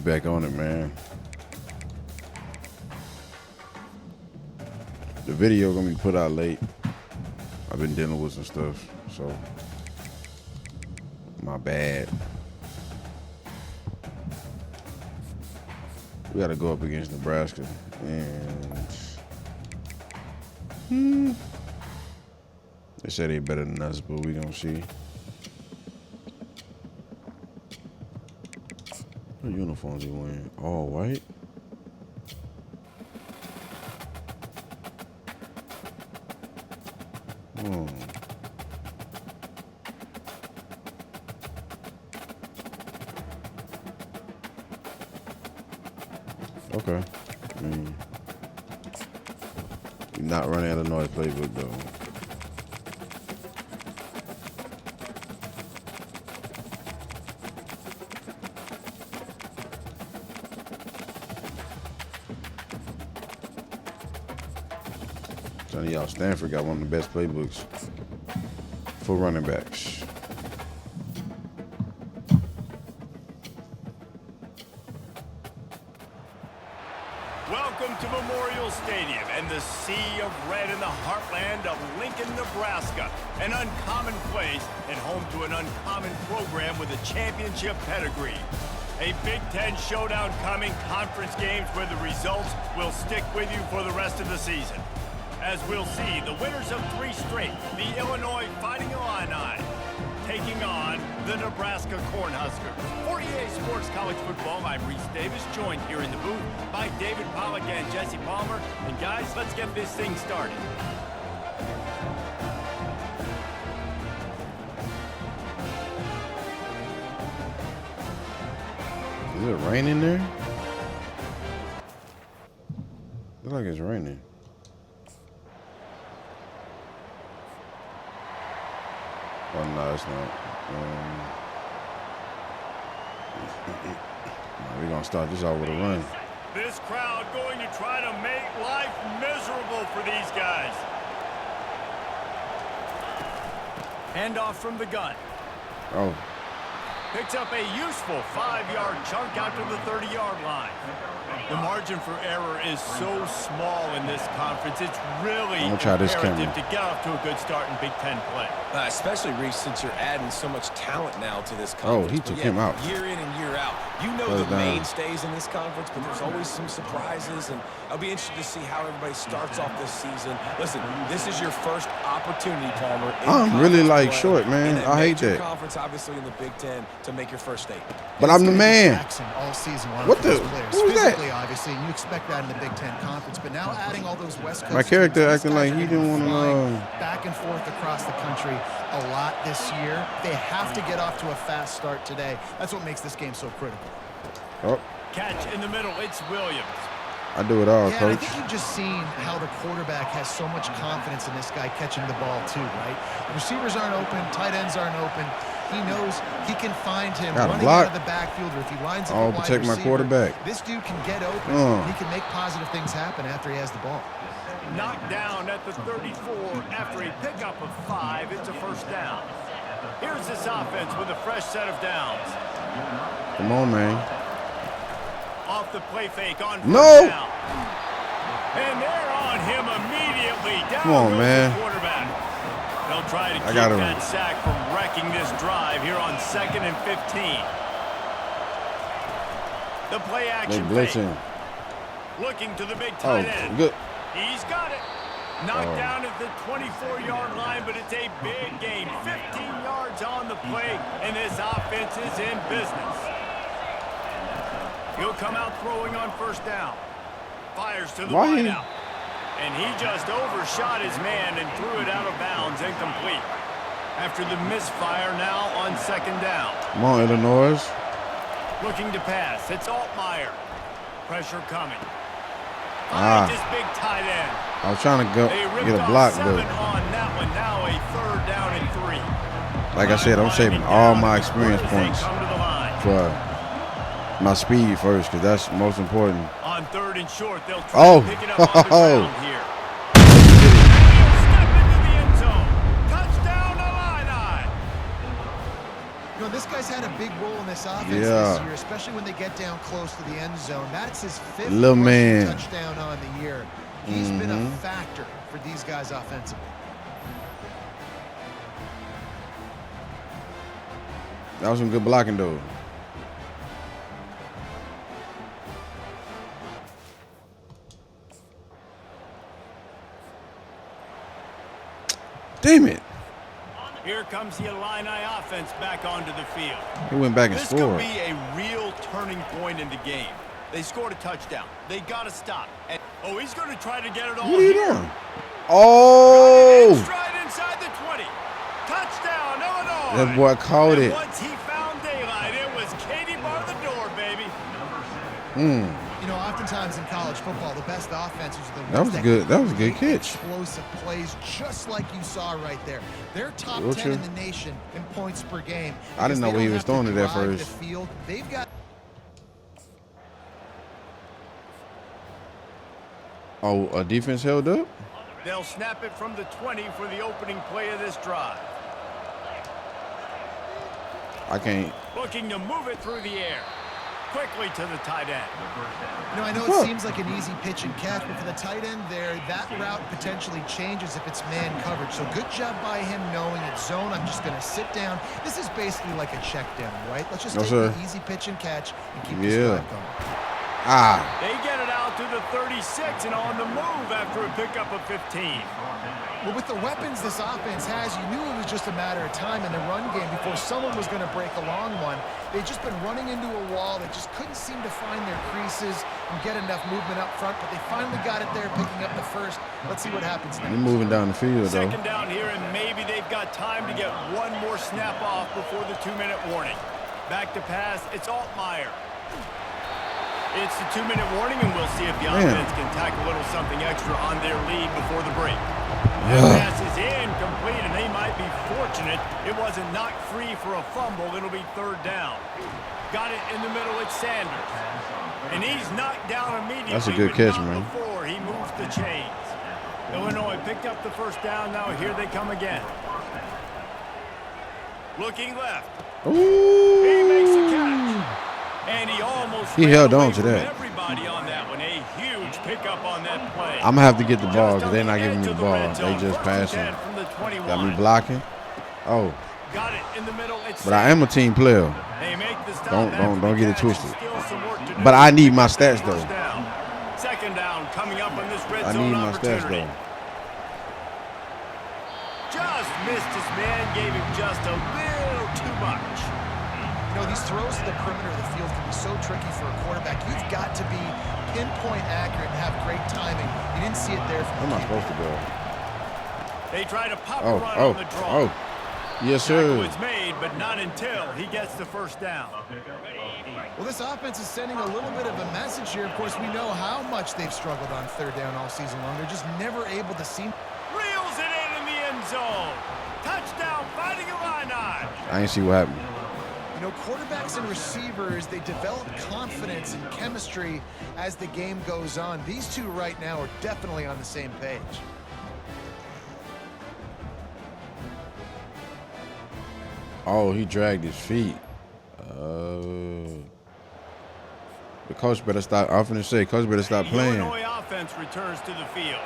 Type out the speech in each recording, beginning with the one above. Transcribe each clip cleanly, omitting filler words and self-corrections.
back on it, man. The video gonna be put out late. I've been dealing with some stuff, so my bad. We gotta go up against Nebraska, and they said they better than us, but we gonna see. What uniforms he wearing? All white. Oh. Okay. I mean, you're not running Illinois playbook though. Telling y'all, Stanford got one of the best playbooks for running backs. Welcome to Memorial Stadium and the sea of red in the heartland of Lincoln, Nebraska. An uncommon place and home to an uncommon program with a championship pedigree. A Big Ten showdown coming, conference games where the results will stick with you for the rest of the season. As we'll see, the winners of 3 straight, the Illinois Fighting Illini, taking on the Nebraska Cornhuskers. For EA Sports College Football, I'm Reese Davis, joined here in the booth by David Pollack and Jesse Palmer. And guys, let's get this thing started. Is it raining there? Looks like it's raining. Oh, no, it's not. We're going to start this out with a run. This crowd going to try to make life miserable for these guys. Handoff from the gun. Oh. Picks up a useful 5-yard chunk out to the 30-yard line. The margin for error is so small in this conference. It's really imperative to get off to a good start in Big Ten play. Especially, Reese, since you're adding so much talent now to this conference. Oh, he took him out. Year in and year out. You know the mainstays in this conference, but there's always some surprises, and I'll be interested to see how everybody starts off this season. Listen, this is your first opportunity, Palmer. I'm really like short, man. I hate that. Conference, obviously, in the Big Ten to make your first statement. But I'm the man. All season long what the? Who's that? Obviously, and you expect that in the Big Ten Conference, but now adding all those West Coast. My character acting like he didn't want to back and forth across the country a lot this year. They have to get off to a fast start today. That's what makes this game so critical. Oh. Catch in the middle. It's Williams. I do it all, Coach. I think you've just seen how the quarterback has so much confidence in this guy catching the ball too, right? The receivers aren't open, tight ends aren't open. He knows he can find him running out of the backfield, or if he lines up a wide protect receiver, my quarterback. This dude can get open. He can make positive things happen after he has the ball. Knocked down at the 34 after a pickup of 5. It's a first down. Here's this offense with a fresh set of downs. Come on, man. Off the play fake on first down. And they're on him immediately. Down Come on, man. Quarterback. They'll try to keep that sack from wrecking this drive here on 2nd and 15. The play action blitzing. Looking to the big tight end. Good. He's got it. Knocked down at the 24-yard line, but it's a big gain. 15 yards on the play, and this offense is in business. He'll come out throwing on first down. Fires to the wideout. And he just overshot his man and threw it out of bounds, incomplete. After the misfire, now on 2nd down. Come on, Illinois. Looking to pass. It's Altmaier. Pressure coming. Finds his big tight end. I was trying to get a block, but on that one. Now a 3rd down and 3. Like I said, I'm saving all my experience points for my speed first, because that's most important. On 3rd and short, they'll try to pick it up on the ground here. Step into the end zone. Touchdown, Illini. You know, this guy's had a big role in this offense this year, especially when they get down close to the end zone. That's his 5th touchdown on the year. He's been a factor for these guys offensively. That was some good blocking, though. Damn it. Here comes the Illini offense back onto the field. He went back and scored. This could be a real turning point in the game. They scored a touchdown. They got to stop. And, oh, he's going to try to get it all. What are you doing? Oh! Stride inside the 20. Touchdown, Illinois. That boy caught it. Once he found daylight, it was Katie bar the door, baby. You know, oftentimes in college football, the best offenses are the ones that was a good catch. Explosive plays, just like you saw right there. They're top 10 in the nation in points per game. I didn't know where he was throwing it at first. The field. They've got. Oh, a defense held up? They'll snap it from the 20 for the opening play of this drive. I can't. Looking to move it through the air. Quickly to the tight end. You know, I know it seems like an easy pitch and catch, but for the tight end there, that route potentially changes if it's man coverage. So good job by him knowing it's zone. I'm just going to sit down. This is basically like a check down, right? Let's just take the easy pitch and catch and keep this drive going. They get it out to the 36 and on the move after a pickup of 15. Well, with the weapons this offense has, you knew it was just a matter of time in the run game before someone was going to break a long one. They've just been running into a wall. They just couldn't seem to find their creases and get enough movement up front, but they finally got it there, picking up the first. Let's see what happens next. They're moving down the field, though. Second down here, and maybe they've got time to get one more snap off before the 2-minute warning. Back to pass, it's Altmaier. It's the 2-minute warning, and we'll see if the offense can tack a little something extra on their lead before the break. That pass is incomplete, and they might be fortunate it wasn't knocked free for a fumble. It'll be 3rd down. Got it in the middle, it's Sanders. And he's knocked down immediately. That's a good catch, man. Before he moves the chains. Illinois picked up the first down. Now here they come again. Looking left. Ooh. He makes the catch. And he almost held on to that. Everybody on that one. A huge pickup on that play. I'm going to have to get the ball because they're not giving me the ball. They just passing. Got me blocking. Oh. Got it in the middle. But I am a team player. They make the stop. Don't get it twisted. But I need my stats, though. Second down coming up on this red I zone need my stats, though. Just missed his man. Gave him just a little too much. You know, these throws to the perimeter of the field can be so tricky for a quarterback. You've got to be pinpoint accurate and have great timing. You didn't see it there from Where am I supposed to go? They try to pop a run on the draw. Yes, sir. Tackle was made, but not until he gets the first down. Well, this offense is sending a little bit of a message here. Of course, we know how much they've struggled on 3rd down all season long. They're just never able to see. Reels it in the end zone. Touchdown, Fighting Illini. I ain't see what happened. You know, quarterbacks and receivers, they develop confidence and chemistry as the game goes on. These two right now are definitely on the same page. Oh, he dragged his feet. The coach better stop. I'm finna say, coach better stop playing. Illinois offense returns to the field.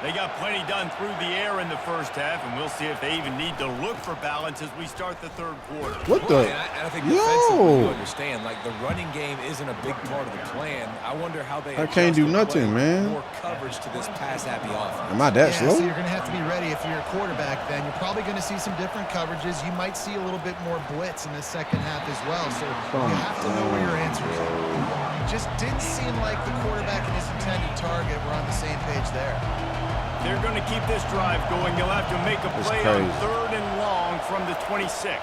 They got plenty done through the air in the first half, and we'll see if they even need to look for balance as we start the 3rd quarter. What the? I think defensively you understand, like the running game isn't a big part of the plan. I wonder how they I can't do nothing, man. More coverage to this pass-happy offense. Am I that slow? So you're going to have to be ready if you're a quarterback then. You're probably going to see some different coverages. You might see a little bit more blitz in the second half as well. So you have to know where your answers are. It just didn't seem like the quarterback and his intended target were on the same page there. They're going to keep this drive going. They'll have to make a play on 3rd and long from the 26.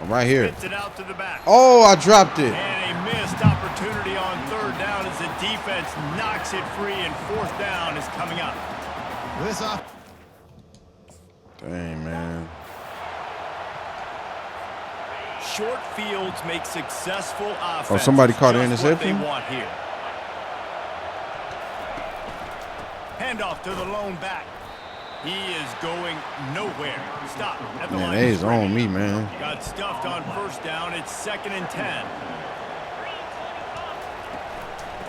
I'm right here. Spits it out to the back. Oh, I dropped it. And a missed opportunity on 3rd down as the defense knocks it free, and 4th down is coming up. This off. Dang, man. Short fields make successful offense. Oh, somebody caught an interception? What they want here. Handoff to the lone back. He is going nowhere. Stop at the Man, line. they is on me, man. Got stuffed on first down. It's 2nd and 10.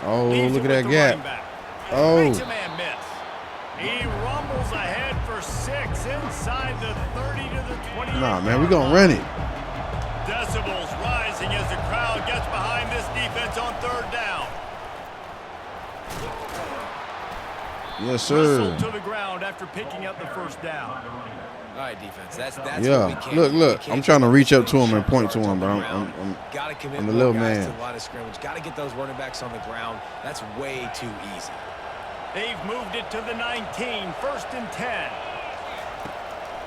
Oh, look at that gap. Oh. Makes a man miss. He rumbles ahead for 6 inside the 30 to the 20. Nah, man, we gonna run it. Decibels rising as the crowd gets behind this defense on 3rd down. Yes, sir. Whistled to the ground after picking up the first down. All right, defense. That's yeah. what we can't Look. I'm trying to reach up to him and point to him, but I'm the little guys man. to the line of scrimmage. Got to get those running backs on the ground. That's way too easy. They've moved it to the 19, 1st and 10.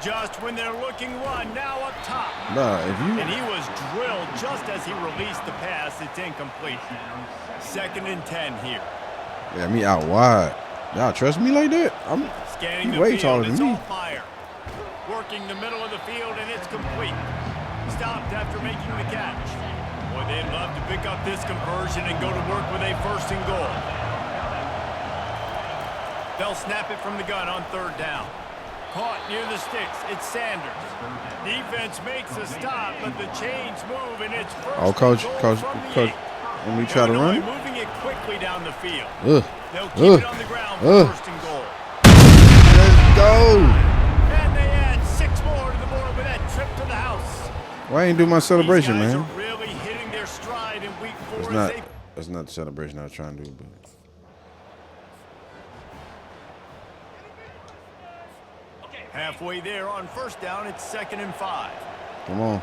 Just when they're looking run, now up top. Nah, and he was drilled just as he released the pass. It's incomplete. 2nd and 10 here. Yeah, me out wide. Y'all trust me like that? I'm scanning the way field. taller than me. Altmaier working the middle of the field, and it's complete. Stopped after making the catch. Boy, they'd love to pick up this conversion and go to work with a 1st and goal. They'll snap it from the gun on 3rd down. Caught near the sticks. It's Sanders. Defense makes a stop, but the chains move, and it's first. Oh, coach, when we try to run it? Moving it quickly down the field. They'll keep it on the ground for 1st and goal. Let's go. And they add 6 more to the board with that trip to the house. Why ain't do my celebration, These guys man? are really hitting their stride in week 4. That's not the celebration I was trying to do, but. Halfway there on 1st down, it's 2nd and 5. Come on.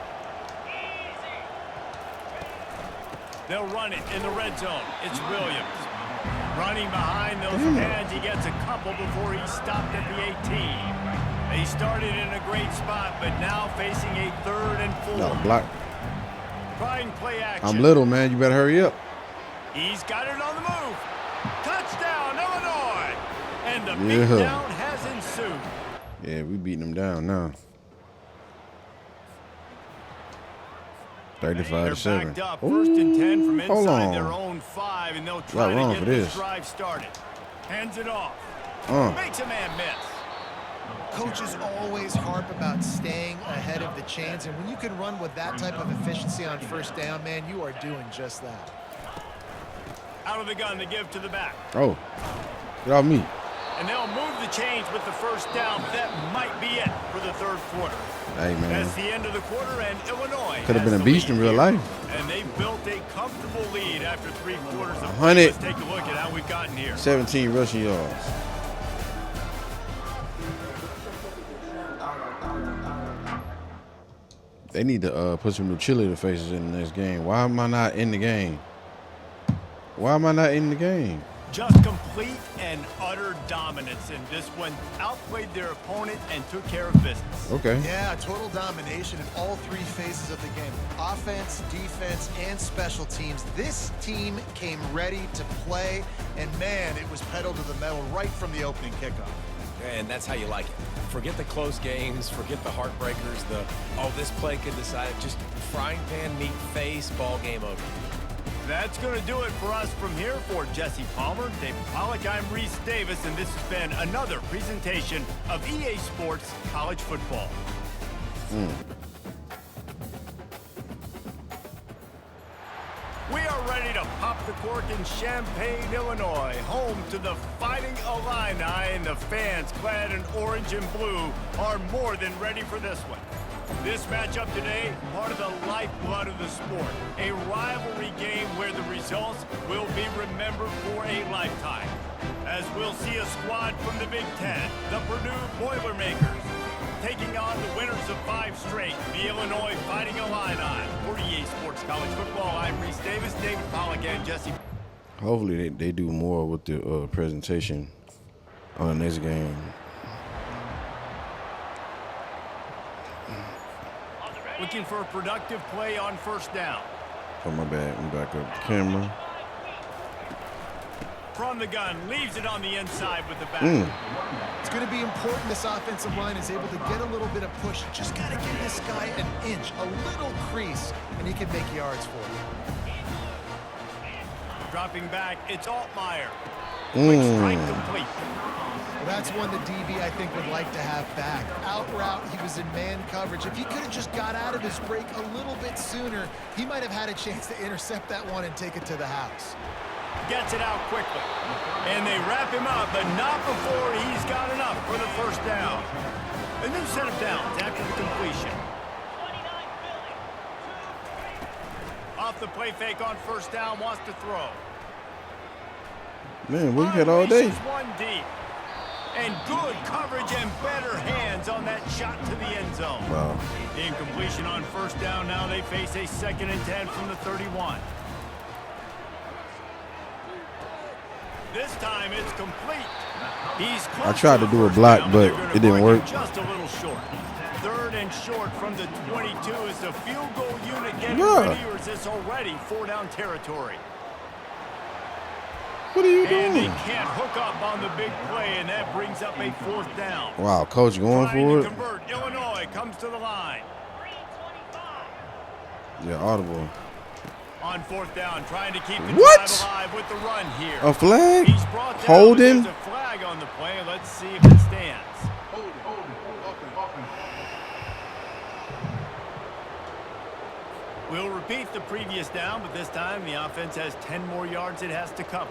They'll run it in the red zone. It's Williams. Running behind those pads, he gets a couple before he stopped at the 18. They started in a great spot, but now facing a 3rd and 4. No, block. Trying play action. I'm little, man. You better hurry up. He's got it on the move. Touchdown, Illinois. And the beatdown has ensued. Yeah, we beating them down now. 35-7. They're backed up, 1st and 10 from inside their own 5, and they'll try to get this drive started. Hands it off. Makes a man miss. Coaches always harp about staying ahead of the chains, and when you can run with that type of efficiency on 1st down, man, you are doing just that. Out of the gun to give to the back. Oh, get off me. And they'll move the chains with the 1st down. That might be it for the 3rd quarter. Hey, man. That's the end of the quarter, and Illinois could have been a beast in real life. And they built a comfortable lead after 3 quarters of play. 100. Let's take a look at how we've gotten here. 17 rushing yards. They need to put some new cheerleader faces in the next game. Why am I not in the game? Why am I not in the game? Just complete and utter dominance in this one. Outplayed their opponent and took care of business. Okay. Yeah, total domination in all 3 phases of the game. Offense, defense, and special teams. This team came ready to play, and man, it was pedal to the metal right from the opening kickoff. And that's how you like it. Forget the close games, forget the heartbreakers, this play could decide it. Just frying pan, meat face, ball game over. That's going to do it for us from here. For Jesse Palmer, David Pollack, I'm Reese Davis, and this has been another presentation of EA Sports College Football. We are ready to pop the cork in Champaign, Illinois, home to the Fighting Illini, and the fans clad in orange and blue are more than ready for this one. This matchup today, part of the lifeblood of the sport. A rivalry game where the results will be remembered for a lifetime. As we'll see a squad from the Big Ten, the Purdue Boilermakers, taking on the winners of 5 straight, the Illinois Fighting Illini. For EA Sports College Football, I'm Reese Davis, David Pollack, and Jesse. Hopefully they do more with the presentation on the next game. Looking for a productive play on 1st down. Oh, my bad. I'm back up the camera. From the gun, leaves it on the inside with the back. It's going to be important this offensive line is able to get a little bit of push. Just got to give this guy an inch, a little crease, and he can make yards for you. Dropping back, it's Altmaier. Quick strike complete. Well, that's one the DB, I think, would like to have back. Out route, he was in man coverage. If he could have just got out of his break a little bit sooner, he might have had a chance to intercept that one and take it to the house. Gets it out quickly. And they wrap him up, but not before he's got enough for the first down. A new set of downs after the completion. Off the play fake on first down, wants to throw. Man, we had all day. One deep. And good coverage and better hands on that shot to the end zone. Wow. Incompletion on first down. Now they face a 2nd and 10 from the 31. This time it's complete. I tried to do a block, but it didn't work. Just a little short. 3rd and short from the 22 is the field goal unit getting ready, or is this already 4-down territory? What are you doing? And they can't hook up on the big play, and that brings up a 4th down. Wow, coach going for it. Convert. Illinois comes to the line. Yeah, audible. On 4th down, trying to keep the drive alive with the run here. A flag? He's brought down. Holding? There's a flag on the play. Let's see if it stands. We'll repeat the previous down, but this time the offense has 10 more yards it has to cover.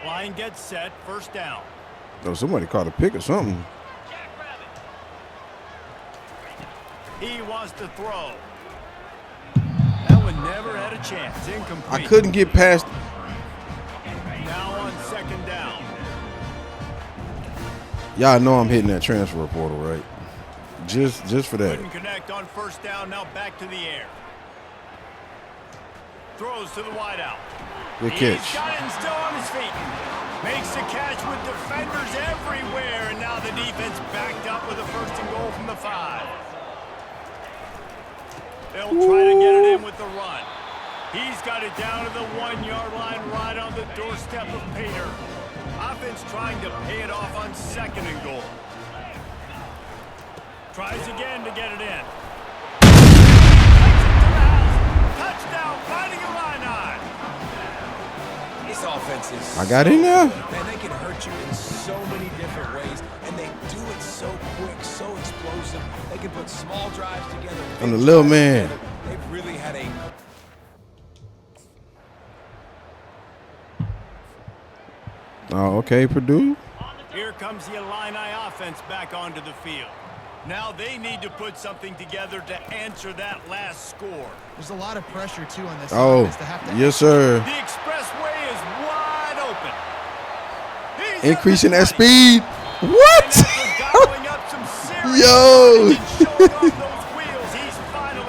Line gets set, first down. Oh, somebody caught a pick or something. He wants to throw. That one never had a chance. Incomplete. I couldn't get past. Now on 2nd down. Y'all know I'm hitting that transfer portal, right? Just for that. Couldn't connect on first down. Now back to the air. Throws to the wideout. Good catch. He's got it and still on his feet. Makes the catch with defenders everywhere, and now the defense backed up with a 1st and goal from the 5. They'll try to get it in with the run. He's got it down to the 1-yard line right on the doorstep of Pater. Offense trying to pay it off on 2nd and goal. Tries again to get it in. Touchdown, Fighting Illini. This offense is I got in there. Man, they can hurt you in so many different ways, and they do it so quick, so explosive. They can put small drives together. I'm the little man. They've really had a... Oh, okay, Purdue. Here comes the Illini offense back onto the field. Now they need to put something together to answer that last score. There's a lot of pressure, too, on this. Oh, yes, sir. The expressway is wide open. He's increasing that speed. What? Yo.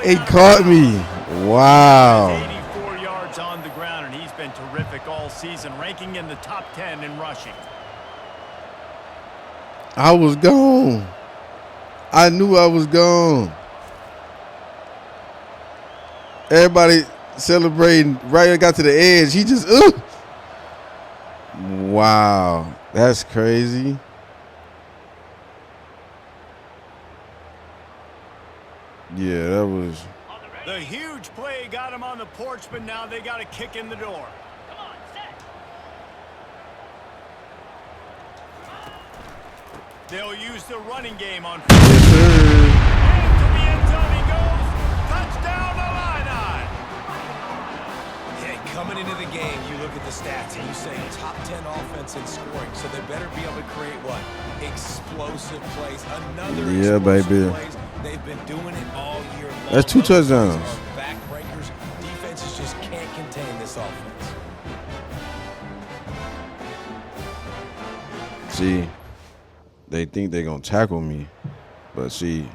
He caught me. Wow. 84 yards on the ground, and he's been terrific all season, ranking in the top 10 in rushing. I was gone. I knew I was gone. Everybody celebrating. Right, got to the edge. He just, wow, that's crazy. Yeah, that was. The huge play got him on the porch, but now they got a kick in the door. They'll use the running game on. Yes, sir. And to the end zone he goes. Touchdown, Illini. Hey, coming into the game, you look at the stats and you say top 10 offense in scoring, so they better be able to create what? Explosive plays. Another baby. Plays. They've been doing it all year long. That's 2 touchdowns. Backbreakers. Defenses just can't contain this offense. See, they think they're going to tackle me. But see,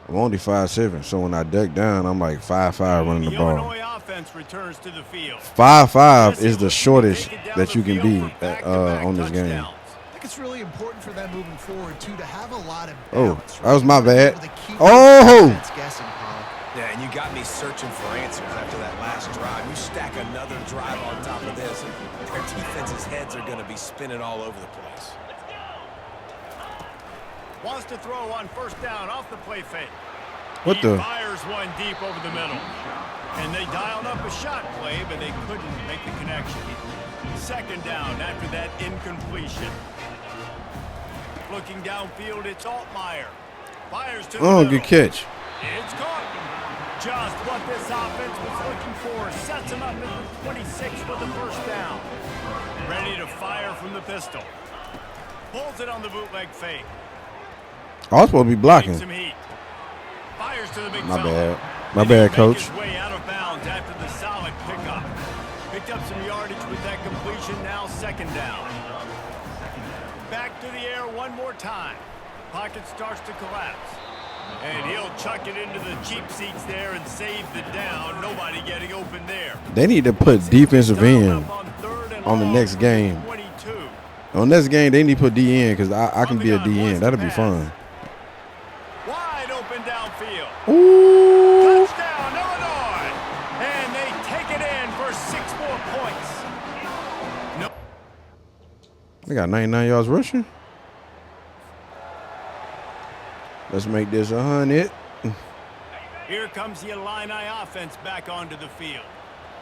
I'm only 5'7", so when I duck down, I'm like 5'5" running the ball. Illinois offense returns to the field. 5'5" is the shortest that you can be on this game. I think it's really important for them moving forward, too, to have a lot of balance. Oh, that was my bad. Oh! Yeah, and you got me searching for answers after that last drive. You stack another drive on top of this, and their defense's heads are going to be spinning all over the place. Wants to throw on first down off the play fake. What the? Fires one deep over the middle. And they dialed up a shot play, but they couldn't make the connection. Second down after that incompletion. Looking downfield, it's Altmaier. Fires to the middle. Good catch. It's caught. Just what this offense was looking for. Sets him up at the 26 for the first down. Ready to fire from the pistol. Pulls it on the bootleg fake. I was supposed to be blocking. Some heat. Fires to the big My fella. bad. My bad, coach. His way out of bounds after the solid pickup. Picked up some yardage with that completion. Now second down. Back to the air one more time. Pocket starts to collapse. And he'll chuck it into the cheap seats there and save the down. Nobody getting open there. They need to put defensive end on the next game. On next game, they need to put D in because I can be a D in. That'll be fun. Wide open downfield. Ooh. Touchdown, Illinois. And they take it in for 6 more points. No. They got 99 yards rushing. Let's make this 100. Here comes the Illini offense back onto the field.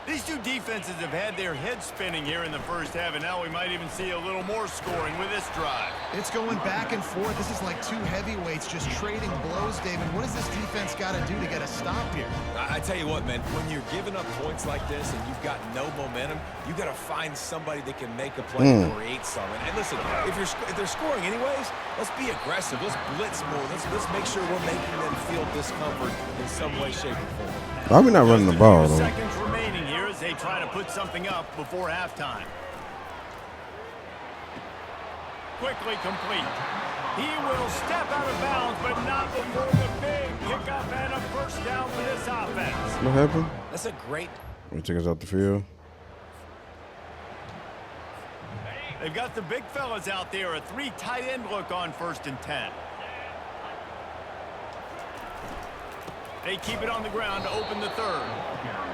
These two defenses have had their heads spinning here in the first half, and now we might even see a little more scoring with this drive. It's going back and forth. This is like two heavyweights just trading blows, David. What does this defense got to do to get a stop here? I tell you what, man, when you're giving up points like this and you've got no momentum, you got to find somebody that can make a play and create something. And listen, if they're scoring anyways, let's be aggressive. Let's blitz more. Let's make sure we're making them feel discomfort in some way, shape, or form. Why are we not running the ball, though? Seconds remaining here as they try to put something up before halftime. Quickly complete. He will step out of bounds, but not before the big pickup and a first down for this offense. What happened? That's a great. He took us off the field. They've got the big fellas out there. A 3 tight end look on 1st and 10. They keep it on the ground to open the third.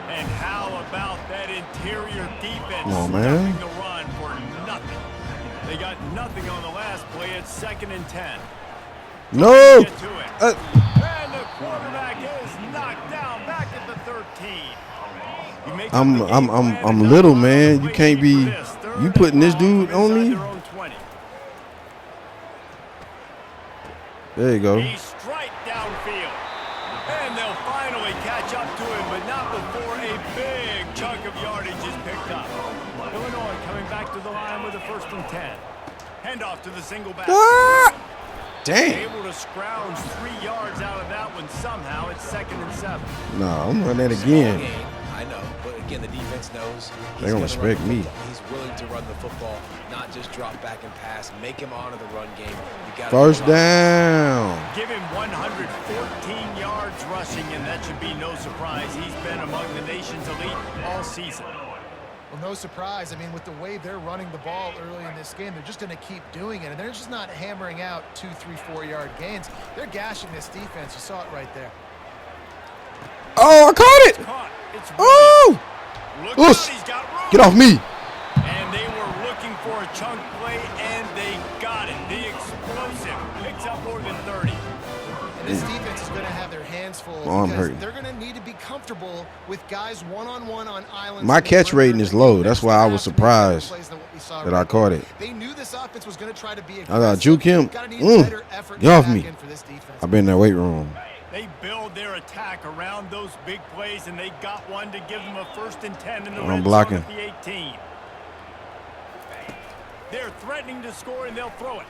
And how about that interior defense stopping the run for nothing? They got nothing on the last play. It's 2nd and 10. No. And the quarterback is knocked down back at the 13. I'm little, man. You can't be. You putting this dude on me? There you go. He's straight downfield. And they'll finally catch up to him, but not before a big chunk of yardage is picked up. Illinois coming back to the line with a 1st and 10. Handoff to the single back. Damn. Able to scrounge 3 yards out of that one somehow. It's 2nd and 7. No, I'm running that again. I know, but again, the defense knows they don't respect me. He's willing to run the football, not just drop back and pass. Make him honor the run game. You got first down. Give him 114 yards rushing, and that should be no surprise. He's been among the nation's elite all season. Well, no surprise. I mean, with the way they're running the ball early in this game, they're just going to keep doing it. And they're just not hammering out 2, 3, 4-yard gains. They're gashing this defense. You saw it right there. Oh, I caught it. Oh! Get off me. And they were looking for a chunk play, and they got it. The explosive picks up more than 30. And this defense is going to have their hands full because they're going to need to be comfortable with guys one-on-one on islands. My catch rating is low. That's why I was surprised that I caught it. They knew this offense was going to try to be aggressive. I got juke him. Get off me. I've been in that weight room. They build their attack around those big plays, and they got one to give them a 1st and 10 in the red zone at the 18. They're threatening to score, and they'll throw it.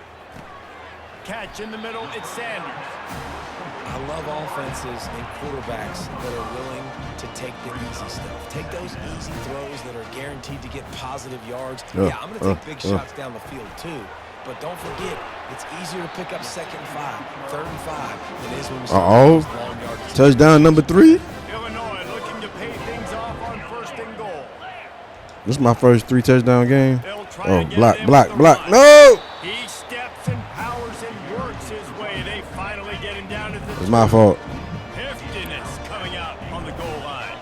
Catch in the middle, it's Sanders. I love offenses and quarterbacks that are willing to take the easy stuff. Take those easy throws that are guaranteed to get positive yards. Yeah, I'm going to take big shots down the field, too. But don't forget, it's easier to pick up 2nd and 5, 3rd and 5 than it is when we start long yardage. Touchdown number 3. Illinois looking to pay things off on 1st and goal. This is my first 3 touchdown game. Oh, block. No! He steps and powers and works his way. They finally get him down to the. It's my fault. Heftiness coming out on the goal line.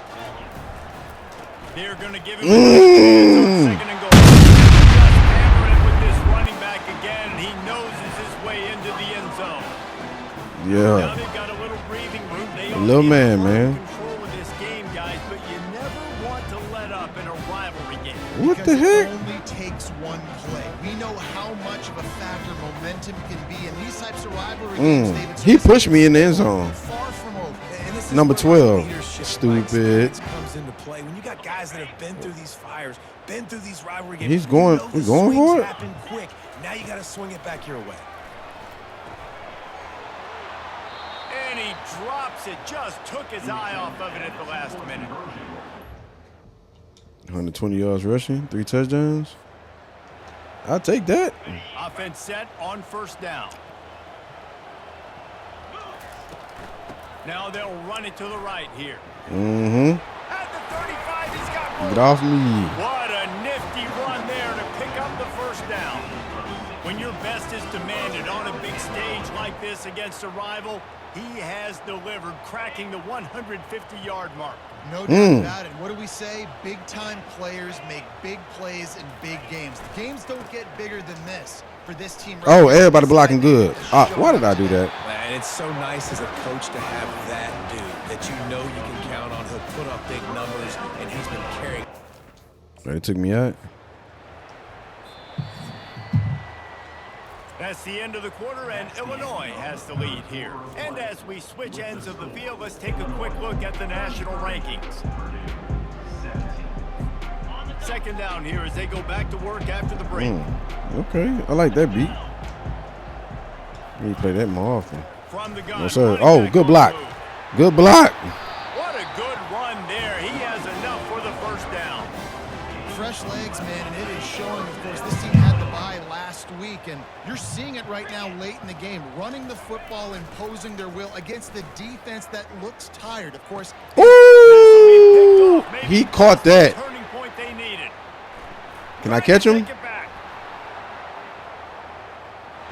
They're going to give him a chance on 2nd and goal. Yeah. Now they've got a little breathing room. They little man. Control of this game, guys, but rivalry game. What the heck? It only takes one play. We know how much of a factor momentum can be in these types of rivalry games. David He pushed me in the end zone. Far from over. And this is Number where 12. leadership Stupid. comes into play. When you got guys that have been through these fires, been through these rivalry games, He's going- you know he's the going swings for it? happen quick. Now you got to swing it back your way. And he drops it. Just took his eye off of it at the last minute. 120 yards rushing, 3 touchdowns. I'll take that. Offense set on first down. Now they'll run it to the right here. Mm-hmm. At the 35, he's got room. Get off me. What a nifty run there to pick up the first down. When your best is demanded on a big stage like this against a rival, he has delivered, cracking the 150-yard mark. No doubt about it. What do we say? Big-time players make big plays in big games. The games don't get bigger than this for this team. Right Oh, now. everybody blocking good. Why did I do that? And it's so nice as a coach to have that dude that you know you can count on. He'll put up big numbers, and he's been carrying. They took me out. That's the end of the quarter, and Illinois has the lead here. And as we switch ends of the field, let's take a quick look at the national rankings. Second down here as they go back to work after the break. Okay, I like that beat. We need to play that more often. From the gun. Yes, sir. running Oh, back good on the block. move. Good block. What a good run there. He has enough for the first down. Fresh legs, man, and it is showing, of course, this team had the bye last week, and you're seeing it right now late in the game, running the football, imposing their will against the defense that looks tired. Of course, Ooh! He caught that. Turning point they needed. Can I catch him? Take it back.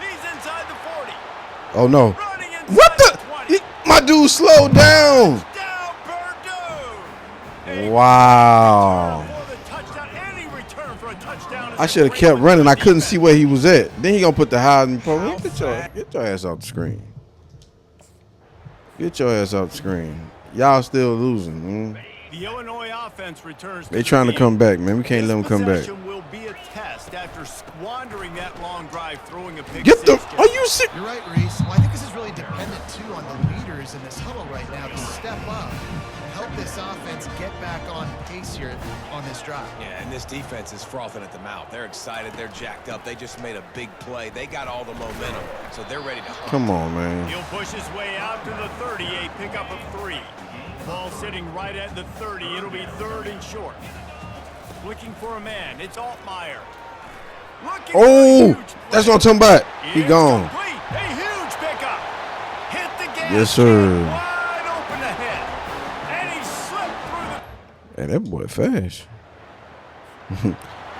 He's inside the 40. Oh, no. Running inside What the the? 20. My dude slowed down. Down Purdue. Wow. For the touchdown. Any return for a touchdown. I should have kept running. I couldn't see where he was at. Then he gonna put the hiding program. Get your ass off the screen. Get your ass off the screen. Y'all still losing. The Illinois offense returns. They trying to come back, man. We can't let them come back. This possession will be a test after squandering that long drive, throwing a pick Get the. six. Are you sick? you're right, Reese. Well, I think this is really dependent, too, on the leaders in this huddle right now to step up and help this offense get back on pace here on this drive. Yeah, and this defense is frothing at the mouth. They're excited. They're jacked up. They just made a big play. They got all the momentum, so they're ready to hunt. Come on, man. He'll push his way out to the 30, a pickup of 3. Ball sitting right at the 30. It'll be third and short. Looking for a man. It's Altmaier. Looking for a Oh, huge that's play. what I'm talking about. He It's gone. complete. A huge pickup. Hit the gas. Yes, sir. Wide open ahead. And he slipped through the... Hey, that boy fast.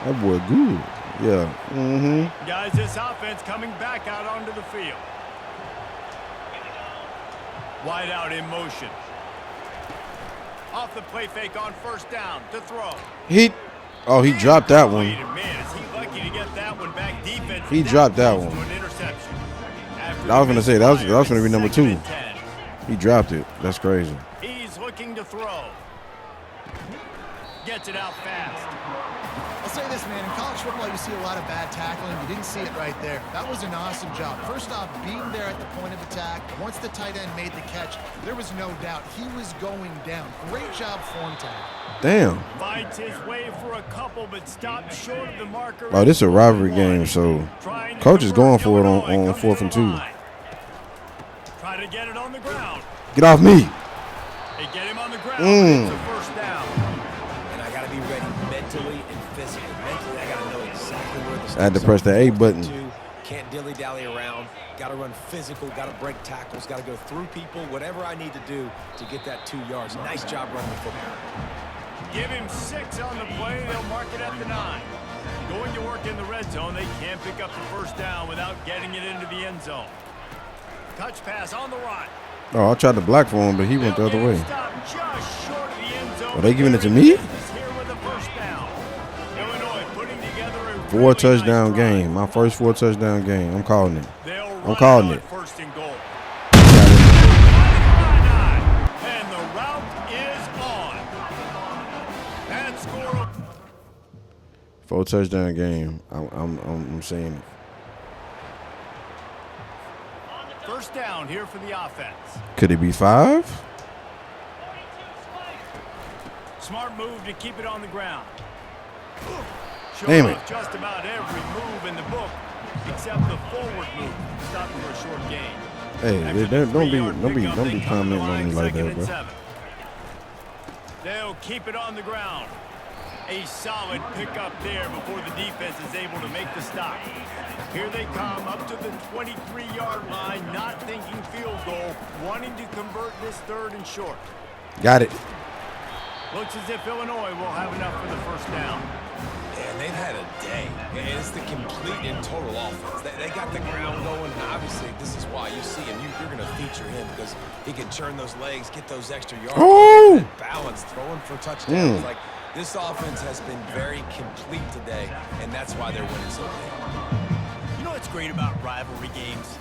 That boy good. Yeah. Mm-hmm. Guys, this offense coming back out onto the field. Wide out in motion. Off the play fake on first down to throw. He dropped that one. Wait a minute, is he lucky to get that one back? Defense. He down dropped that close one. to an interception. After I was gonna say, that was misfire, gonna be number 2. it's 2nd and 10. He dropped it. That's crazy. He's looking to throw. Gets it out fast. I'll say this, man. In college football, you see a lot of bad tackling. You didn't see it right there. That was an awesome job. First off, being there at the point of attack. Once the tight end made the catch, there was no doubt he was going down. Great job form tag. Damn. Fights his way for a couple, but stopped short of the marker. Oh, this is a rivalry game, so Trying to coach is going convert for it on Illinois, 4th comes and to 2. the line. Try to get it on the ground. Get off me. They get him on the ground. Mm. It's a first down. And I got to be ready mentally and physically. Mentally, I got to know exactly where the I had to steps press the are. A button. Can't dilly-dally around. Got to run physical. Got to break tackles. Got to go through people. Whatever I need to do to get that 2 yards. Nice job running the football. Give him 6 on the play. They'll mark it at the 9. Going to work in the red zone. They can't pick up the first down without getting it into the end zone. Touch pass on the right. Oh, I tried to block for him, but he went the other way. Stop just short of the end zone. Are they giving it to me? Here with the first down. Illinois putting together a 4 really touchdown nice drive. game. My first 4 touchdown game. I'm calling it. They'll I'm run calling on it. First and goal. Got And the route is on. That score. 4 touchdown game. I'm saying it. First down here for the offense. Could it be 5? Smart move to keep it on the ground. Damn it. Just about every move in the book except the forward move, stopping for a short gain. Hey, don't be commenting on me like that, bro. They'll keep it on the ground. A solid pickup there before the defense is able to make the stop. Here they come up to the 23-yard line, not thinking field goal, wanting to convert this 3rd and short. Got it. Looks as if Illinois will have enough for the first down. And they've had a day. And it's the complete and total offense. They got the ground going. Obviously, this is why you see him. You're going to feature him because he can turn those legs, get those extra yards. Oh! Balance, throwing for touchdowns. Like, this offense has been very complete today, and that's why they're winning so big. You know what's great about rivalry games?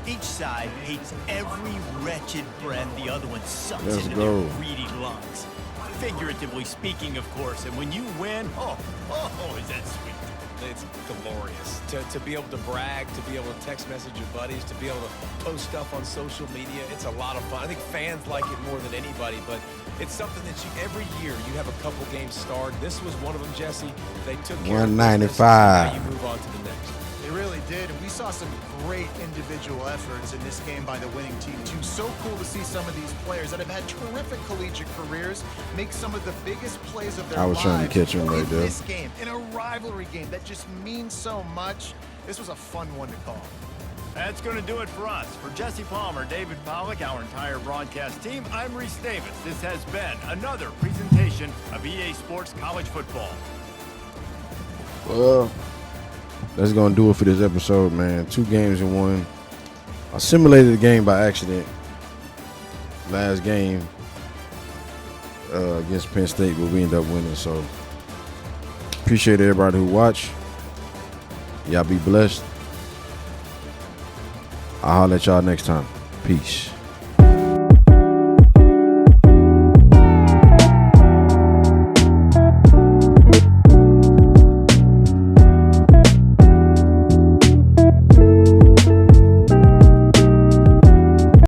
Each side hates every wretched breath the other one sucks into their greedy lungs. Figuratively speaking, of course. And when you win, oh, is that sweet. It's glorious. To be able to brag, to be able to text message your buddies, to be able to post stuff on social media, it's a lot of fun. I think fans like it more than anybody, but it's something that every year you have a couple games starred. This was one of them, Jesse. They took care of 195. you move on to the next. They really did, and we saw some great individual efforts in this game by the winning team, too. So cool to see some of these players that have had terrific collegiate careers make some of the biggest plays of their lives. I was trying to catch him right there. In this game, in a rivalry game that just means so much. This was a fun one to call. That's going to do it for us. For Jesse Palmer, David Pollack, our entire broadcast team, I'm Reese Davis. This has been another presentation of EA Sports College Football. Well, that's going to do it for this episode, man. 2 games in 1. I simulated the game by accident. Last game against Penn State, but we ended up winning. So, appreciate everybody who watched. Y'all be blessed. I'll holler at y'all next time. Peace.